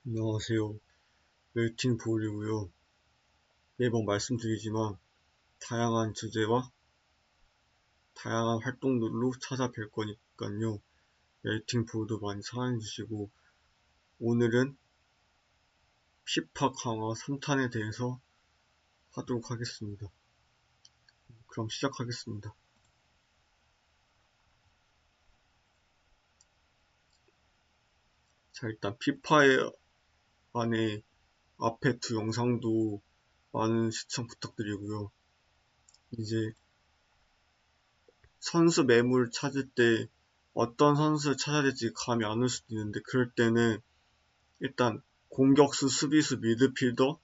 안녕하세요. 웰팅 볼이고요. 매번 말씀드리지만 다양한 주제와 다양한 활동들로 찾아뵐 거니까요. 웰팅 볼도 많이 사랑해주시고 오늘은 피파 강화 3탄에 대해서 하도록 하겠습니다. 그럼 시작하겠습니다. 자, 일단 피파의 안에 앞에 두 영상도 많은 시청 부탁드리고요. 이제 선수 매물 찾을 때 어떤 선수를 찾아야 될지 감이 안 올 수도 있는데 그럴 때는 일단 공격수, 수비수, 미드필더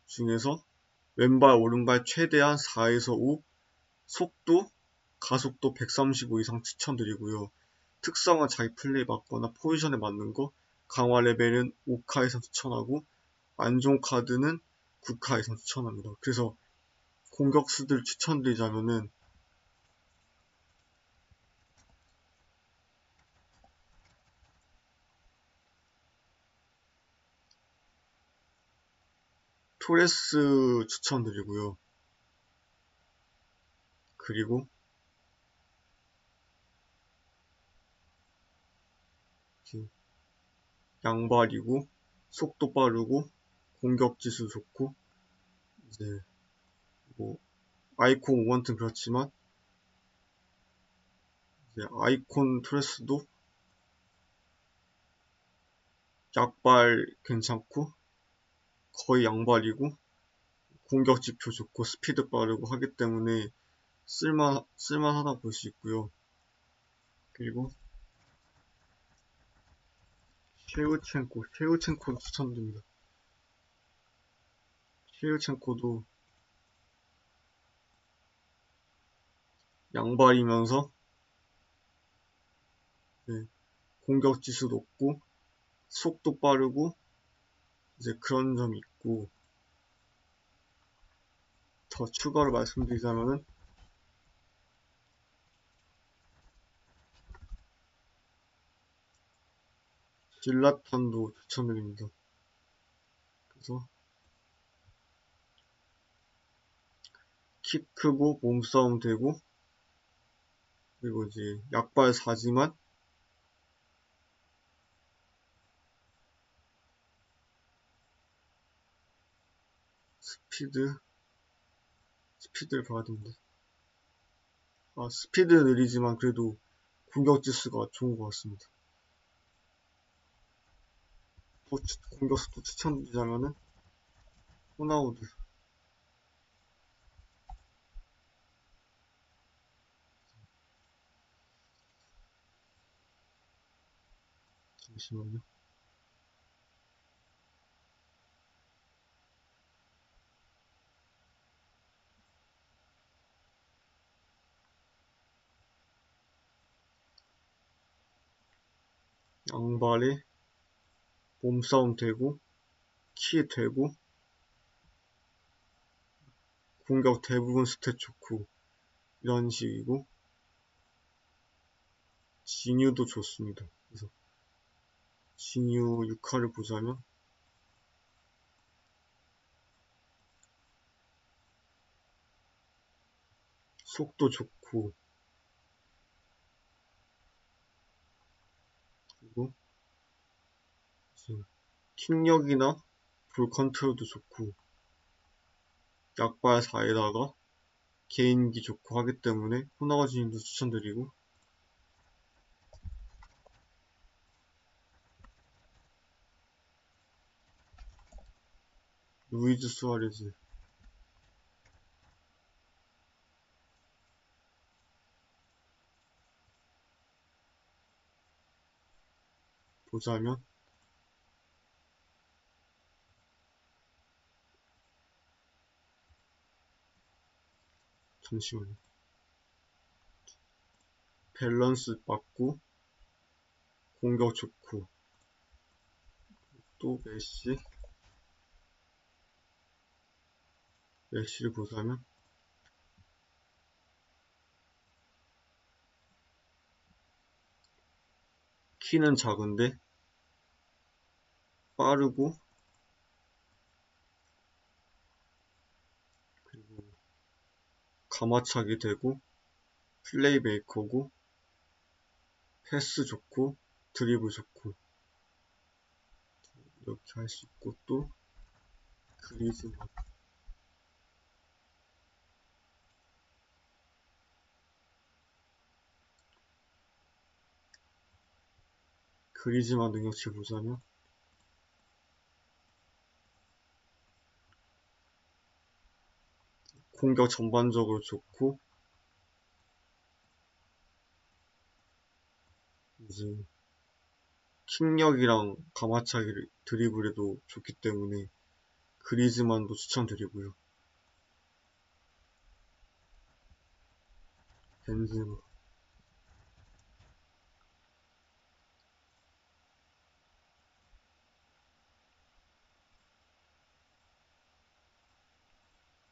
중에서 왼발, 오른발 최대한 4에서 5, 속도, 가속도 135 이상 추천드리고요. 특성은 자기 플레이 맞거나 포지션에 맞는 거, 강화 레벨은 5카 이상 추천하고 안 좋은 카드는 9카 이상 추천합니다. 그래서 공격수들 추천드리자면은 토레스 추천드리고요. 그리고 양발이고 속도 빠르고 공격 지수 좋고 이제 뭐 아이콘 5원튼 그렇지만 이제 아이콘 토레스도 약발 괜찮고 거의 양발이고 공격 지표 좋고 스피드 빠르고 하기 때문에 쓸만하다 볼 수 있고요. 그리고 셰우첸코도 추천드립니다. 셰우첸코도 양발이면서 네, 공격 지수 높고 속도 빠르고 이제 그런 점이 있고 더 추가로 말씀드리자면은 질라탄도 추천드립니다. 그래서 키 크고 몸싸움 되고 그리고 이제 약발 4지만 스피드를 봐야 됩니다. 스피드는 느리지만 그래도 공격 지수가 좋은 것 같습니다. 또 공격수 또 추천드리자면은 호나우드. 잠시만요. 양발에 몸싸움 되고 키 되고 공격 대부분 스탯 좋고 이런 식이고 진유도 좋습니다. 그래서 진유 6화를 보자면 속도 좋고 그리고 킥력이나 볼 컨트롤도 좋고 약발 4에다가 개인기 좋고 하기 때문에 호나우드님도 추천드리고 루이즈 수아레즈 보자면 잠시만요. 밸런스 맞고 공격 좋고 또 메시를 보자면 키는 작은데 빠르고 그리고 가마차기 되고 플레이메이커고 패스 좋고 드리블 좋고 이렇게 할 수 있고 또 그리즈만 능력치 보자면 공격 전반적으로 좋고 이제 킥력이랑 가마차기 드리블에도 좋기 때문에 그리즈만도 추천드리고요. 벤제마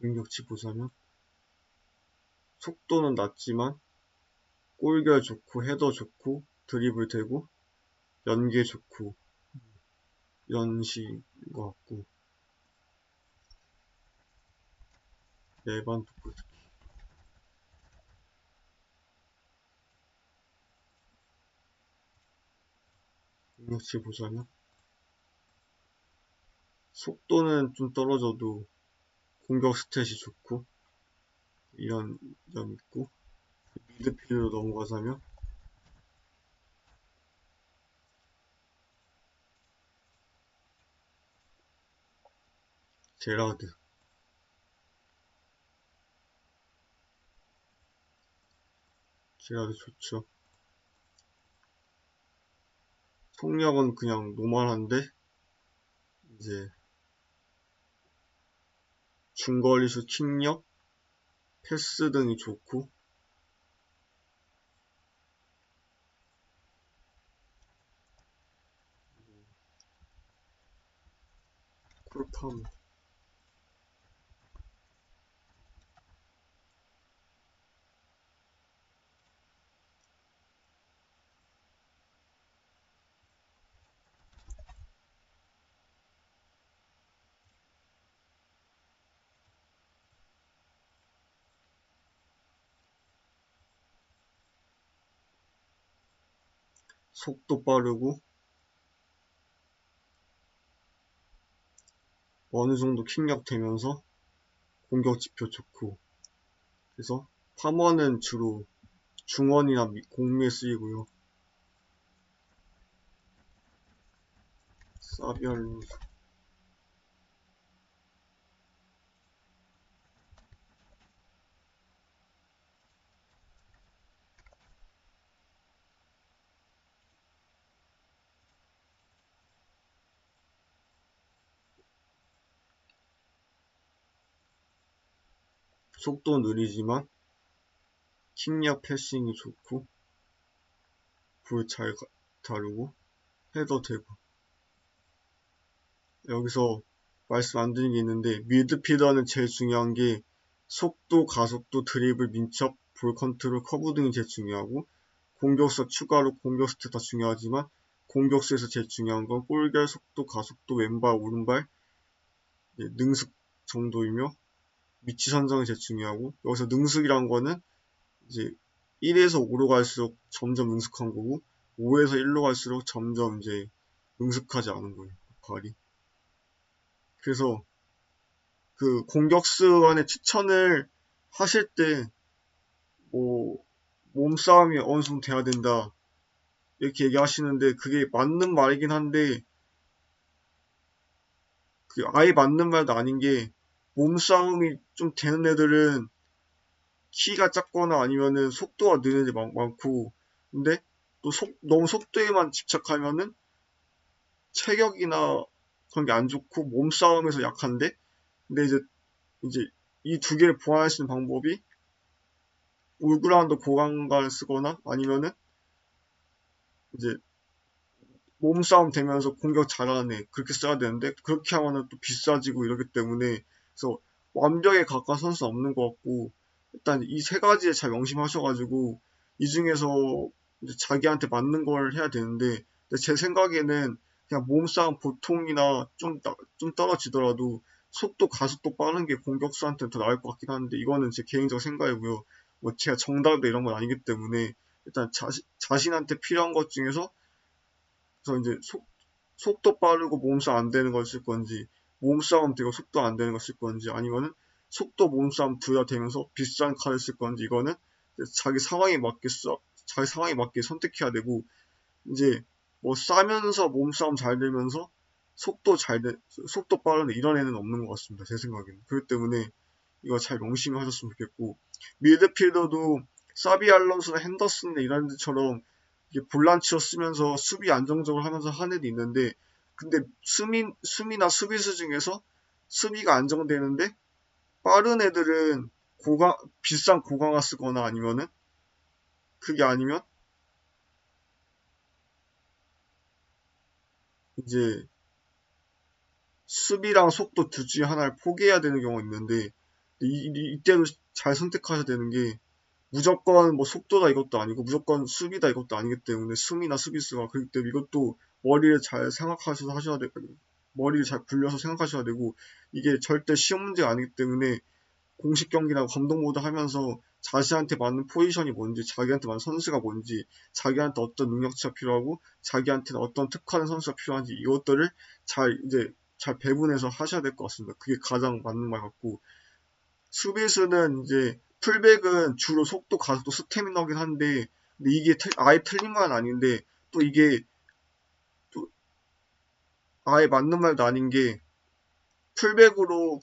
능력치 보자면 속도는 낮지만 골결 좋고 헤더 좋고 드리블 되고 연계 좋고 연식인 것 같고 내반 독보 능력치 보자면 속도는 좀 떨어져도 공격 스탯이 좋고 이런 점 있고 미드필드로 넘어가자면 제라드 좋죠. 속력은 그냥 노멀한데 이제 중거리슛 킥력 패스 등이 좋고 쿨팜 속도 빠르고 어느 정도 킥력 되면서 공격 지표 좋고 그래서 파머는 주로 중원이나 공미에 쓰이고요. 사비알로 속도 느리지만 킥력 패싱이 좋고 볼 잘 다루고 헤더 되고 여기서 말씀 안 드린 게 있는데 미드필더는 제일 중요한 게 속도, 가속도, 드리블, 민첩, 볼 컨트롤, 커브 등이 제일 중요하고 공격수 추가로 공격 스탯 다 중요하지만 공격수에서 제일 중요한 건 골결, 속도, 가속도, 왼발, 오른발, 능숙 정도이며 위치 선정이 제일 중요하고 여기서 능숙이란 거는 이제 1에서 5로 갈수록 점점 능숙한 거고 5에서 1로 갈수록 점점 이제 능숙하지 않은 거예요. 발이. 그래서 그 공격수 간의 추천을 하실 때 뭐 몸싸움이 어느 정도 돼야 된다 이렇게 얘기하시는데 그게 맞는 말이긴 한데 그 아예 맞는 말도 아닌 게 몸싸움이 좀 되는 애들은 키가 작거나 아니면은 속도가 느는 애들이 많고 근데 또 너무 속도에만 집착하면은 체격이나 그런 게 안 좋고 몸싸움에서 약한데 근데 이제 이 두 개를 보완할 수 있는 방법이 올그라운드 고강가를 쓰거나 아니면은 이제 몸싸움 되면서 공격 잘하는 애 그렇게 써야 되는데 그렇게 하면은 또 비싸지고 이러기 때문에 그래서 완벽에 가까운 선수는 없는 것 같고 일단 이 세 가지에 잘 명심하셔가지고 이 중에서 이제 자기한테 맞는 걸 해야 되는데 제 생각에는 그냥 몸싸움 보통이나 좀 떨어지더라도 속도 가속도 빠른 게 공격수한테는 더 나을 것 같긴 한데 이거는 제 개인적 생각이고요. 뭐 제가 정답이 이런 건 아니기 때문에 일단 자신한테 필요한 것 중에서 이제 속도 빠르고 몸싸움 안 되는 걸 쓸 건지 몸싸움 되고 속도 안 되는 걸 쓸 건지 아니면은 속도 몸싸움 둘 다 되면서 비싼 카드 쓸 건지 이거는 자기 상황에 맞게 선택해야 되고 이제 뭐 싸면서 몸싸움 잘 되면서 속도 빠른 이런 애는 없는 것 같습니다. 제 생각에는. 그렇기 때문에 이거 잘 명심히 하셨으면 좋겠고 미드필더도 사비 알론소나 핸더슨 이런 데처럼 볼란치로 쓰면서 수비 안정적으로 하면서 하는 애도 있는데 근데 수미나 수비수 중에서 수비가 안정되는데 빠른 애들은 비싼 고강화 쓰거나 아니면은 그게 아니면 이제 수비랑 속도 둘 중에 하나를 포기해야 되는 경우가 있는데 이때도 잘 선택하셔야 되는 게 무조건 뭐 속도다 이것도 아니고 무조건 수비다 이것도 아니기 때문에 수미나 수비수가 그렇기 때문에 이것도 머리를 잘 생각하셔서 하셔야 되고 머리를 잘 굴려서 생각하셔야 되고 이게 절대 쉬운 문제가 아니기 때문에 공식 경기나 감독 모드 하면서 자신한테 맞는 포지션이 뭔지, 자기한테 맞는 선수가 뭔지, 자기한테 어떤 능력치가 필요하고, 자기한테는 어떤 특화된 선수가 필요한지 이것들을 잘 배분해서 하셔야 될 것 같습니다. 그게 가장 맞는 말 같고 수비수는 이제 풀백은 주로 속도, 가속도, 스태미너긴 한데 근데 이게 아예 틀린 건 아닌데 또 이게 또 아예 맞는 말도 아닌 게 풀백으로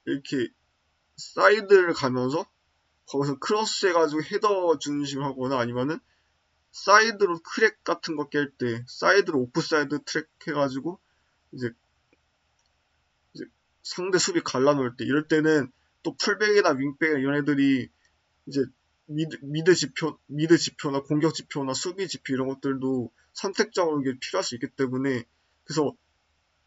이렇게 사이드를 가면서 거기서 크로스 해가지고 헤더 중심으로 하거나 아니면은 사이드로 크랙 같은 거 깰 때 사이드로 오프사이드 트랙 해가지고 이제, 이제 상대 수비 갈라놓을 때 이럴 때는 또 풀백이나 윙백이나 이런 애들이 이제 미드 지표나 공격 지표나 수비 지표 이런 것들도 선택적으로 이게 필요할 수 있기 때문에 그래서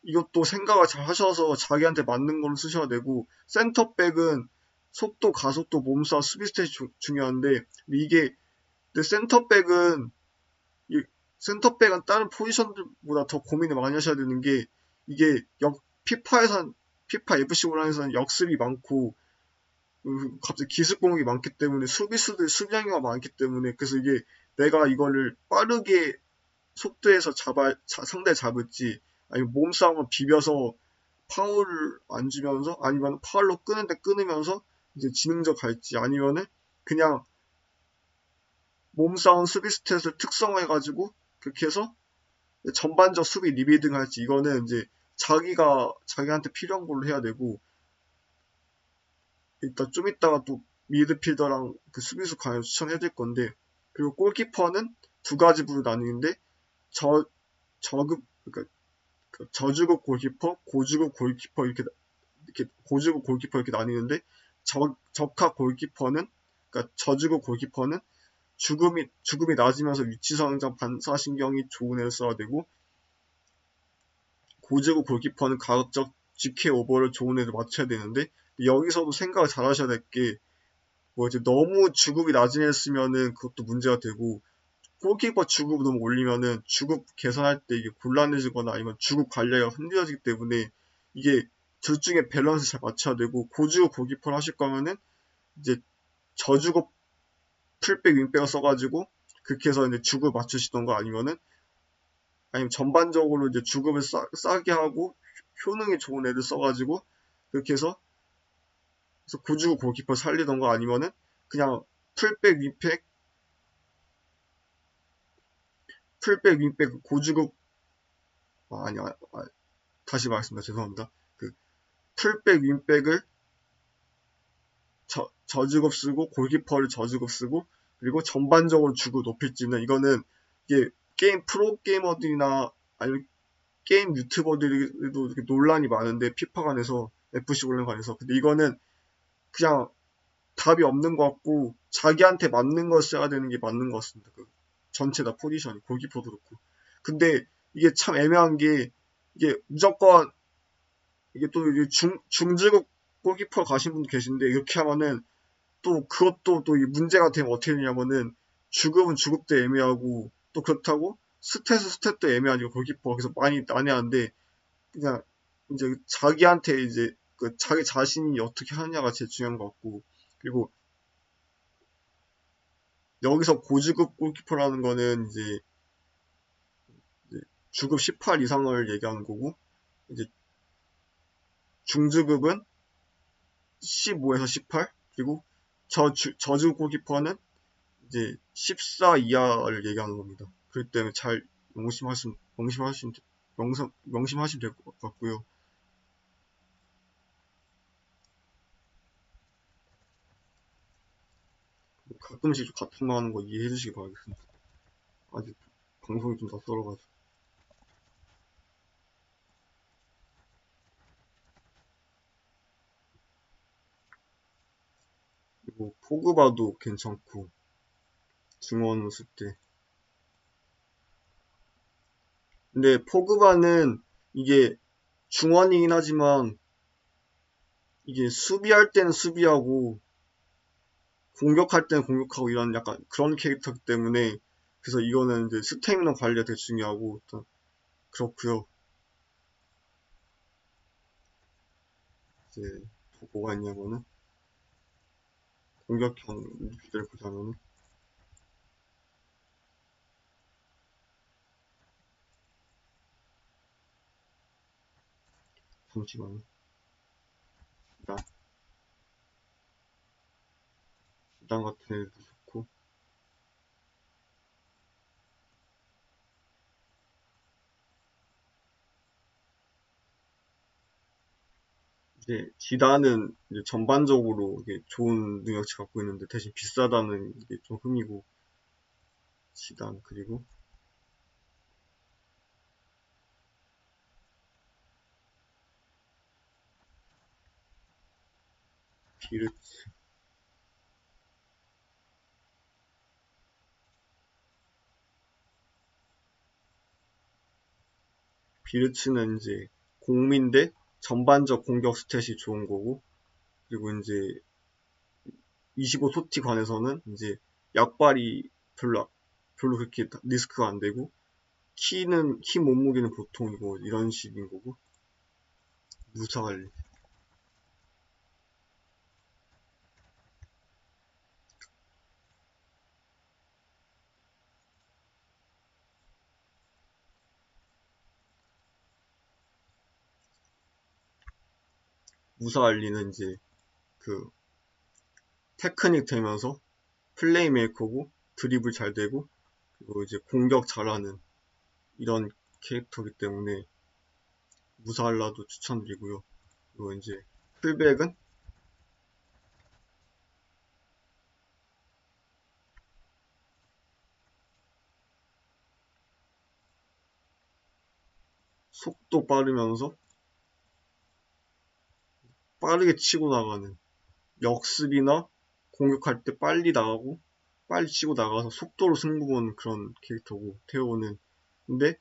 이것도 생각을 잘 하셔서 자기한테 맞는 걸로 쓰셔야 되고 센터백은 속도, 가속도, 몸싸움, 수비 스탯이 중요한데 이게 센터백은 센터백은 다른 포지션들보다 더 고민을 많이 하셔야 되는 게 이게 피파 FC 온라인에서는 역습이 많고 갑자기 기습 공격이 많기 때문에 수비수들 수비형이 많기 때문에 그래서 이게 내가 이거를 빠르게 속도에서 상대 잡을지 아니면 몸싸움을 비벼서 파울을 안 주면서 아니면 파울로 끄는데 끊으면서 이제 지능적 갈지 아니면은 그냥 몸싸움 수비 스탯을 특성화해가지고 그렇게 해서 전반적 수비 리빌딩 할지 이거는 이제 자기한테 필요한 걸로 해야 되고 일단 좀 이따가 또 미드필더랑 그 수비수 강연 추천해드릴 건데 그리고 골키퍼는 두 가지 부로 나뉘는데 저급 그러니까 저주급 골키퍼, 고주급 골키퍼 이렇게 고주급 골키퍼 이렇게 나뉘는데 적합 골키퍼는 그러니까 저주급 골키퍼는 죽음이 낮으면서 위치 성장 반사신경이 좋은 애를 써야 되고 고주급 골키퍼는 가급적 GK 오버를 좋은 애를 맞춰야 되는데 여기서도 생각을 잘 하셔야 될 게 뭐 이제 너무 주급이 낮은 애 쓰면은 그것도 문제가 되고 골키퍼 주급 너무 올리면은 주급 계산할 때 이게 곤란해지거나 아니면 주급 관리가 흔들어지기 때문에 이게 둘 중에 밸런스 잘 맞춰야 되고 고주급 골키퍼를 하실 거면은 이제 저주급 풀백 윙백을 써가지고 그렇게 해서 이제 주급 맞추시던가 아니면 전반적으로 이제 주급을 싸게 하고 효능이 좋은 애들 써가지고 그렇게 해서 고주급 골키퍼 살리던가 아니면은 그냥 풀백 윙백 고주급 다시 말했습니다. 죄송합니다. 그 풀백 윙백을 저주급 쓰고 골키퍼를 저주급 쓰고 그리고 전반적으로 주급 높일지는 이거는 이게 프로 게이머들이나 아니면 게임 유튜버들도 이렇게 논란이 많은데 피파 관에서 FC 온라인 관에서 근데 이거는 그냥 답이 없는 것 같고 자기한테 맞는 걸 써야 되는 게 맞는 것 같습니다. 전체 다 포지션이 골키퍼도 그렇고 근데 이게 참 애매한 게 이게 무조건 이게 또 중즈급 골키퍼 가신 분도 계신데 이렇게 하면은 또 그것도 또 문제가 되면 어떻게 되냐면은 주급은 주급대 애매하고 또 그렇다고 스탯도 애매하죠. 골키퍼. 그래서 많이 난해한데, 그냥, 이제 자기한테 이제, 자기 자신이 어떻게 하느냐가 제일 중요한 것 같고, 그리고 여기서 고주급 골키퍼라는 거는 이제 주급 18 이상을 얘기하는 거고, 이제 중주급은 15에서 18, 그리고 저주급 골키퍼는 이제 14 이하를 얘기하는 겁니다. 그렇기 때문에 잘 명심하시면 될 것 같고요. 가끔씩 같은 말 하는 거 이해해 주시기 바라겠습니다. 아직 방송이 좀 낯설어가지고. 그리고 포그바도 괜찮고, 중원 쓸 때. 근데 포그바는 이게 중원이긴 하지만 이게 수비할 때는 수비하고 공격할 때는 공격하고 이런 약간 그런 캐릭터이기 때문에 그래서 이거는 이제 스태미너 관리가 되게 중요하고 일단 그렇고요. 이제 또 뭐가 있냐면은 공격형 미드필더를 보자면은 잠시만요. 일단 이단 같은 애도 좋고 이제 지단은 이제 전반적으로 이게 좋은 능력치 갖고 있는데 대신 비싸다는 게 좀 흠이고 지단 그리고 비르츠 비르츠는 이제 공민데 전반적 공격 스탯이 좋은 거고 그리고 이제 25 소티 관에서는 이제 약발이 별로 그렇게 리스크가 안 되고 키 몸무게는 보통이고 이런 식인 거고 무사관리 무사관리는 이제 그 테크닉 되면서 플레이메이커고 드리블 잘 되고 그리고 이제 공격 잘하는 이런 캐릭터이기 때문에 무사할라도 추천드리고요. 그리고 이제 풀백은 속도 빠르면서 빠르게 치고 나가는 역습이나 공격할 때 빨리 나가고 빨리 치고 나가서 속도로 승부 보는 그런 캐릭터고 테오는 근데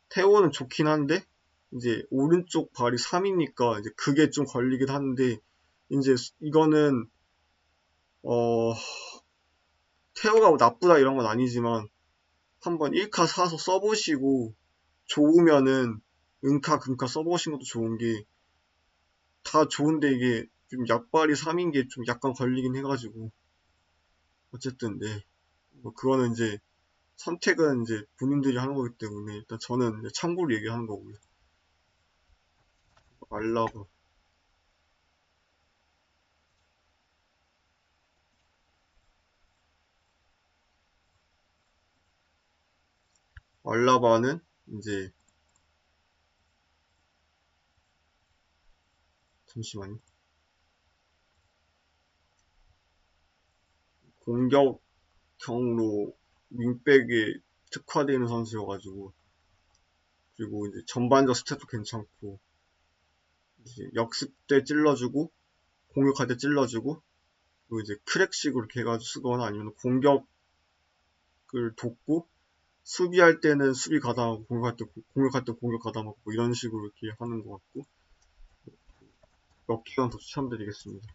테오는 좋긴 한데 이제 오른쪽 발이 3이니까 이제 그게 좀 걸리긴 하는데 이제 이거는 어 테오가 나쁘다 이런 건 아니지만 한번 1카 사서 써보시고 좋으면은 은카 금카 써보신 것도 좋은 게 다 좋은데 이게 좀 약발이 3인 게 좀 약간 걸리긴 해가지고 어쨌든 네 뭐 그거는 이제 선택은 이제 본인들이 하는 거기 때문에 일단 저는 이제 참고로 얘기하는 거고요. 알라바 알라바는 이제 잠시만요. 공격형으로 윙백에 특화되는 선수여가지고 그리고 이제 전반적 스탯도 괜찮고 이제 역습 때 찔러주고 공격할 때 찔러주고 그리고 이제 크랙식으로 이렇게 해가지고 쓰거나 아니면 공격을 돕고 수비할 때는 수비 가담하고 공격할 때 공격 가담하고 뭐 이런 식으로 이렇게 하는 것 같고 몇 개만 더 추천드리겠습니다.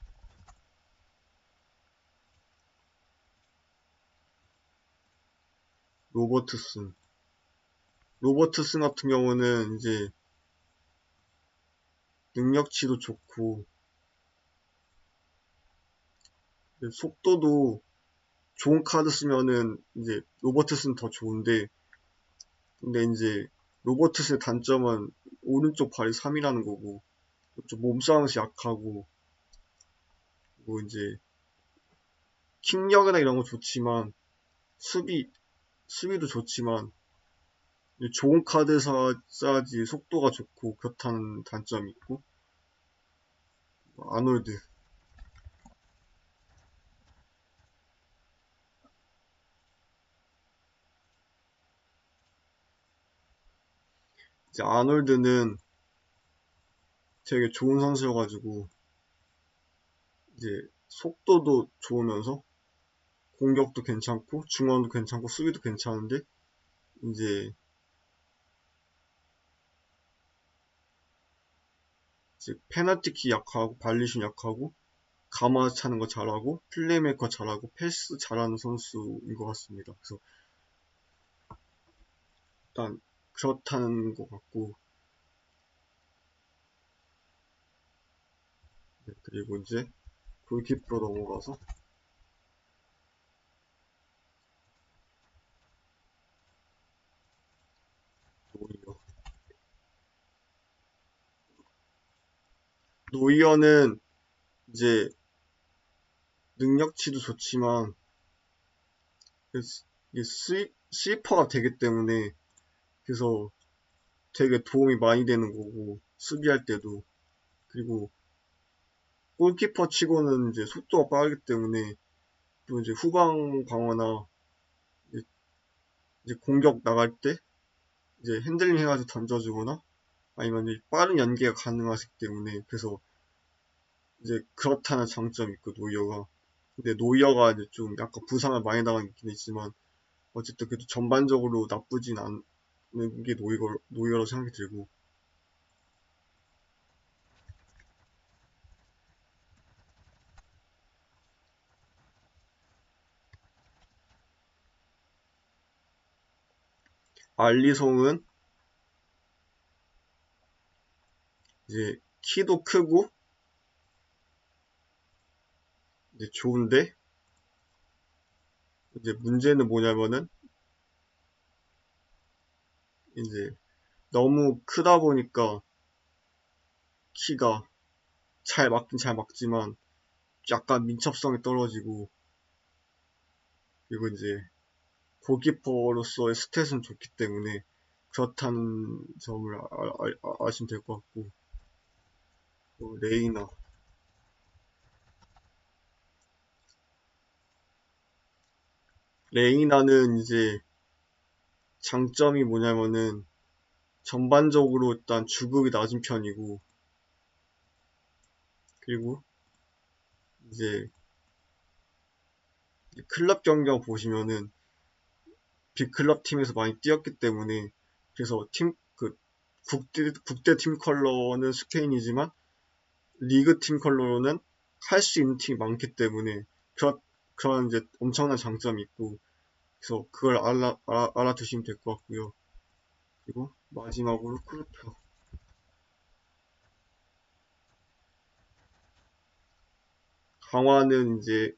로버트슨 로버트슨 같은 경우는 이제 능력치도 좋고 속도도 좋은 카드 쓰면은 이제 로버트슨 더 좋은데, 근데 이제 로버트스의 단점은 오른쪽 발이 3이라는 거고, 좀 몸싸움에서 약하고, 뭐 이제 킥력이나 이런 거 좋지만 수비도 좋지만 좋은 카드 써야지 속도가 좋고 그렇다는 단점이 있고. 아놀드 이제 아놀드는 되게 좋은 선수여가지고 이제 속도도 좋으면서 공격도 괜찮고 중원도 괜찮고 수비도 괜찮은데 이제 페널티킥 약하고 발리슛 약하고 가마 차는 거 잘하고 플레이메이커 잘하고 패스 잘하는 선수인 것 같습니다. 그래서 일단 그렇다는 것 같고. 네, 그리고 이제 골키퍼로 넘어가서 노이어. 노이어는 이제 능력치도 좋지만 이게 스위퍼가 되기 때문에 그래서 되게 도움이 많이 되는 거고 수비할 때도. 그리고 골키퍼 치고는 이제 속도가 빠르기 때문에 또 이제 후방 방어나 이제 공격 나갈 때 이제 핸들링 해가지고 던져주거나 아니면 이제 빠른 연계가 가능하기 때문에 그래서 이제 그렇다는 장점이 있고 노이어가. 근데 노이어가 이제 좀 약간 부상을 많이 당하긴 있지만 어쨌든 그래도 전반적으로 나쁘진 않은 게 노이어라고 생각이 들고. 알리송은 이제 키도 크고 이제 좋은데 이제 문제는 뭐냐면은 이제 너무 크다 보니까 키가 잘 막긴 잘 막지만 약간 민첩성이 떨어지고, 그리고 이제 골키퍼로서의 스탯은 좋기 때문에 그렇다는 점을 아시면 될 것 같고. 레이나. 레이나는 이제 장점이 뭐냐면은 전반적으로 일단 주급이 낮은 편이고, 그리고 이제 클럽 경력 보시면은 빅클럽 팀에서 많이 뛰었기 때문에 그래서 국대 팀 컬러는 스페인이지만 리그 팀 컬러로는 할 수 있는 팀이 많기 때문에 그런 이제 엄청난 장점이 있고, 그래서 그걸 알아두시면 될 것 같고요. 그리고 마지막으로 크루프. 강화는 이제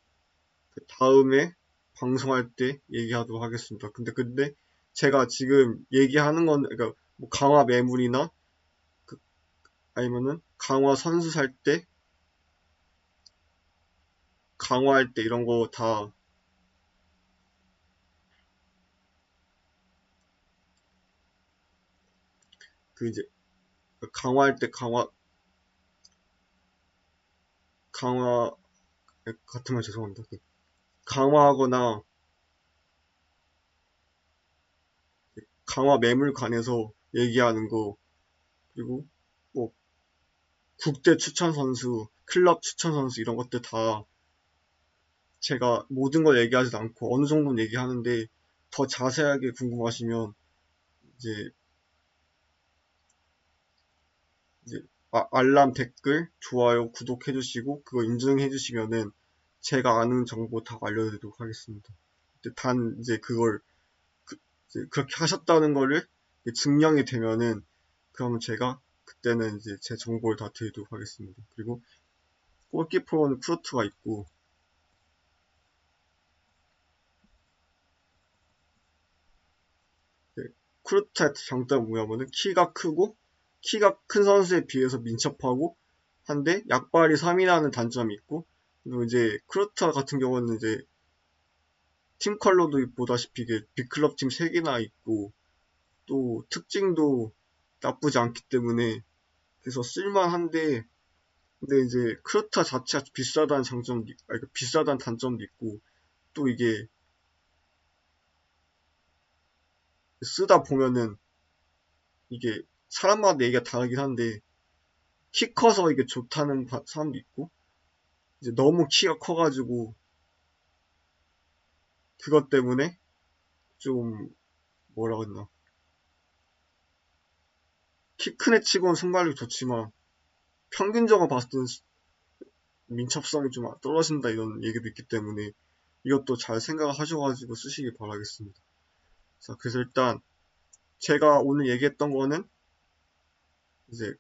그 다음에 방송할 때 얘기하도록 하겠습니다. 근데 제가 지금 얘기하는 건 그러니까 뭐 강화 매물이나 그 아니면은 강화 선수 살 때, 강화할 때 이런 거 다 그 이제 강화할 때 강화 같은 말 죄송합니다. 강화하거나 강화 매물 관해서 얘기하는 거, 그리고 뭐 국대 추천 선수, 클럽 추천 선수 이런 것들 다 제가 모든 걸 얘기하지도 않고 어느 정도는 얘기하는데 더 자세하게 궁금하시면 이제 이제 알람, 댓글, 좋아요, 구독해주시고 그거 인증해주시면은 제가 아는 정보 다 알려드리도록 하겠습니다. 단 이제 그걸 이제 그렇게 하셨다는 거를 증명이 되면은 그러면 제가 그때는 이제 제 정보를 다 드리도록 하겠습니다. 그리고 골키퍼는 크루트가 있고 네, 크루트의 장점은 뭐냐면은 키가 크고 키가 큰 선수에 비해서 민첩하고 한데 약발이 3이라는 단점이 있고 그리고 이제 크루트 같은 경우는 이제 팀 컬러도 보다시피 이게 빅클럽 팀 3개나 있고 또 특징도 나쁘지 않기 때문에 그래서 쓸만한데 근데 이제 크루트 자체가 비싸다는 장점도 비싸다는 단점도 있고 또 이게 쓰다 보면은 이게 사람마다 얘기가 다르긴 한데 키 커서 이게 좋다는 사람도 있고 이제 너무 키가 커가지고 그것 때문에 좀 뭐라 그러나 키 큰 애 치고는 순발력이 좋지만 평균적으로 봤을 때는 민첩성이 좀 떨어진다 이런 얘기도 있기 때문에 이것도 잘 생각을 하셔가지고 쓰시길 바라겠습니다. 자, 그래서 일단 제가 오늘 얘기했던 거는 이제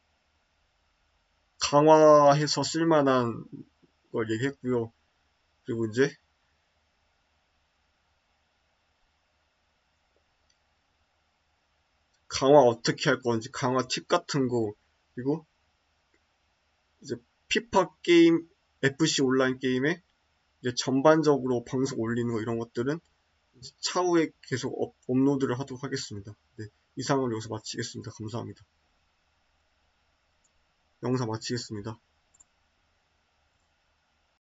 강화해서 쓸만한 걸 얘기했고요. 그리고 이제 강화 어떻게 할 건지 강화 팁 같은 거 그리고 이제 피파 게임 FC 온라인 게임에 이제 전반적으로 방송 올리는 거 이런 것들은 차후에 계속 업로드를 하도록 하겠습니다. 네, 이상을 여기서 마치겠습니다. 감사합니다. 영상 마치겠습니다.